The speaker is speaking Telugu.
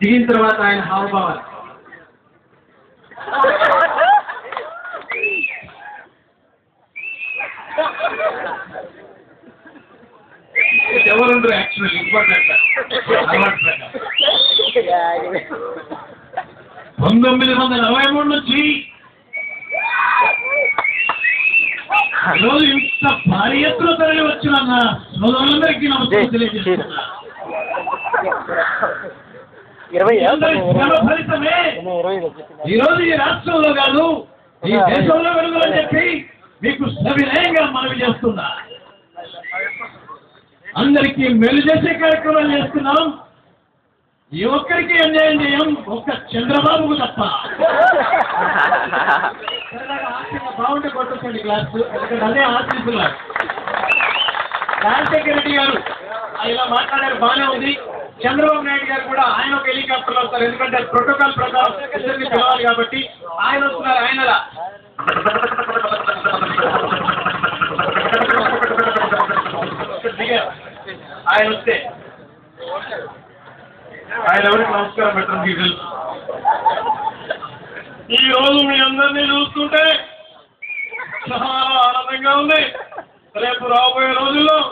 దిగిన తర్వాత ఆయన హావభావాలు ఎవరుంటారు యాక్చువల్లీ ఇంపార్టెంట్ 1943 నుంచి ఈరోజు ఇంత భారీ ఎత్తున తరలి వచ్చిన సోదరులందరికీ నమస్కారం తెలియజేస్తున్నా. ఫలితమే ఈరోజు ఈ రాష్ట్రంలో కాదు ఈ దేశంలో వెలుగులని చెప్పి మీకు సవినయంగా మనవి చేస్తున్నా. అందరికీ మెలు చేసే కార్యక్రమాలు చేస్తున్నాం. ఈ ఒక్కరికి అన్యాయం చేయం, ఒక్క చంద్రబాబుకు తప్ప. బాగుంటే కొట్టండి క్లాస్, ఎందుకంటే అదే ఆశిస్తున్నారు. రాజశేఖర రెడ్డి గారు ఇలా మాట్లాడారు, బాగానే ఉంది. చంద్రబాబు నాయుడు గారు కూడా ఆయన ఒక హెలికాప్టర్లో వస్తారు, ఎందుకంటే ప్రోటోకాల్ ప్రకారం ఇద్దరిని పిలవాలి కాబట్టి. ఆయన వస్తున్నారు, ఆయనలా ఆయన వస్తే ఆయన ఎవరికి నమస్కారం పెట్టడం మీకు తెలుసు. ఈ రోజు మీ అందరినీ చూస్తుంటే చాలా ఆనందంగా ఉంది. రేపు రాబోయే రోజుల్లో